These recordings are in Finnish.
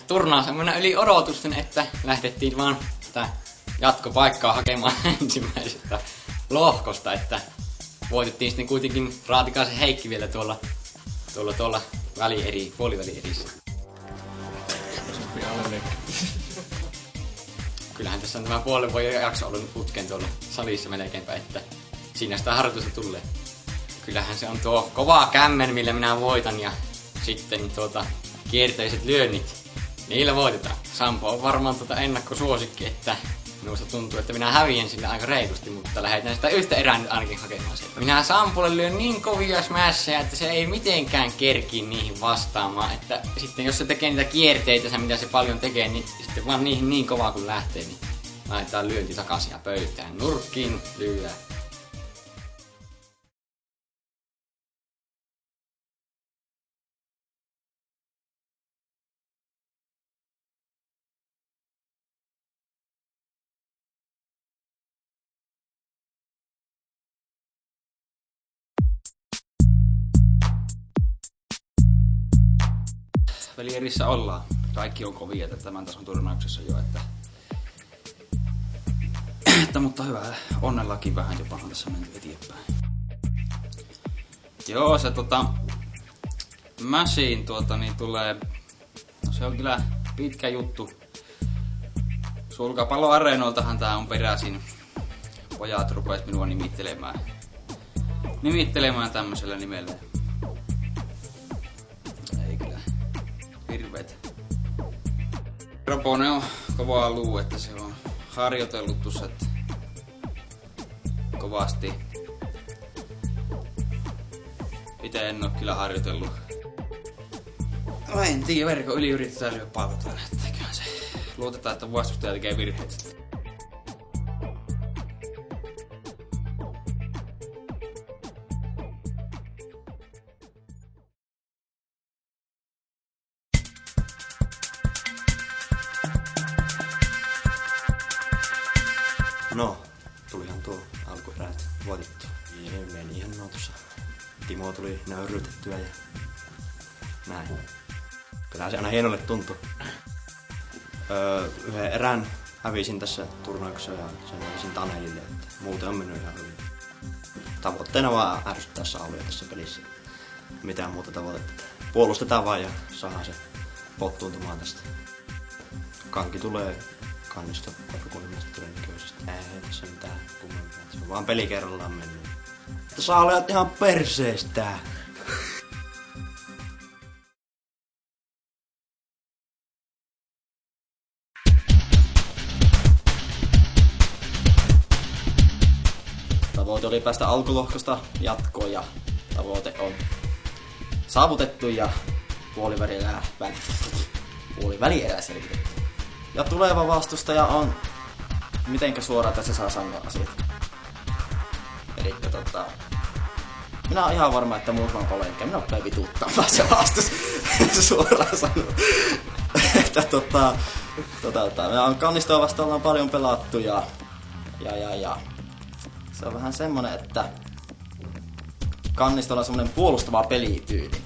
turnaus on yli odotusten, että lähdettiin vaan tätä jatkopaikkaa hakemaan ensimmäisestä lohkosta, että voitettiin sitten kuitenkin Raatikaisen Heikki vielä tuolla puolivälierissä. Kyllähän tässä on tämä puolen vuoden jakso ollut putken tuolla salissa melkeinpä, että siinä sitä harjoitusta tulee. Kyllähän se on tuo kova kämmen, millä minä voitan, ja sitten kierteiset lyönnit, niillä voitetaan. Sampo on varmaan ennakkosuosikki, että minusta tuntuu, että minä häviän sillä aika reilusti, mutta lähdetään sitä yhtä erää nyt ainakin hakemaan sieltä. Minä Sampolle lyön niin kovia smashia, että se ei mitenkään kerki niihin vastaamaan, että sitten jos se tekee niitä kierteitä, mitä se paljon tekee, niin sitten vaan niihin niin kovaa kun lähtee, niin laitetaan lyönti takaisin ja pöytään. Nurkkiin lyödään. Välierissä ollaan. Kaikki on kovia tämän tason turnauksessa jo, mutta hyvä. Onnellakin vähän jopahan tässä menty eteenpäin. Joo, se Machine niin tulee. No se on kyllä pitkä juttu. Sulkapalloareenoiltahan tää on peräisin. Pojat rupes minua nimittelemään tämmöisellä nimellä. Hirveet. Rapone on kovaa luu, että se on harjoitellut tuossa kovasti. Itse en oo kyllä harjoitellut. No en tiedä, verkon yli yritetään lyödä pallot aina, etteköhän se. Luotetaan, että vastustaja tekee virheitä. No, tulihan tuo alkuerät voitettu. Meni ihan tuossa. Timo tuli nöyrytettyä ja näin. Kyllähän se aina hienolle tuntui. Yhden erän hävisin tässä turnauksessa ja sen hävisin Tanelille, että muuten on mennyt ihan hyvin. Tavoitteena vaan ärsyttää Saulia tässä pelissä. Mitään muuta tavoitetta. Puolustetaan vaan ja saadaan se pottuuntumaan tästä. Kanki tulee Kannisto rukunimesta todennäköisesti. Ei tässä mitään kummempaa. Se on vaan peli kerrallaan mennyt. Sä olet ihan perseestä. Tavoite oli päästä alkulohkosta jatkoon ja tavoite on saavutettu ja puolivälierää selvitetty. Ja tuleva vastustaja on, mitenkä suoraan tässä saa sanoa asiat. Elikkä minä olen ihan varma, että muutaman kollega minä rupeaa vituuttamaan se vastus suoraan sanoa. Että me on Kannistoa vasta ollaan paljon pelattu ja se on vähän semmonen, että Kannistolla on semmonen puolustava pelityyli.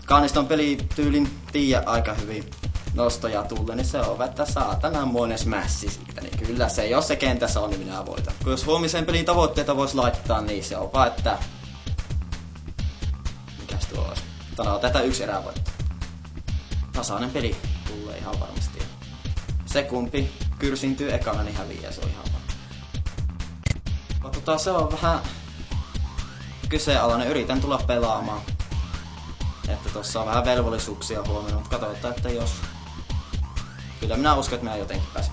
Kanniston pelityylin tiedä aika hyvin nostoja tulee, niin se on, että saatananmoinen smässi siitä. Niin kyllä se, jos se kentässä on, niin minä voitan. Kun jos huomisen pelin tavoitteita vois laittaa, niin se on vaan, että mikäs tuo olisi? Tätä yksi erää voittaa. Tasainen peli tulee ihan varmasti. Se kumpi kyrsintyy ekana, niin häviää, se on ihan varma. Se on vähän kyseenalainen. Yritän tulla pelaamaan. Että tossa on vähän velvollisuuksia huomioon, mutta katsotaan, että jos... Kyllä minä uskon, että minä jotenkin pääsen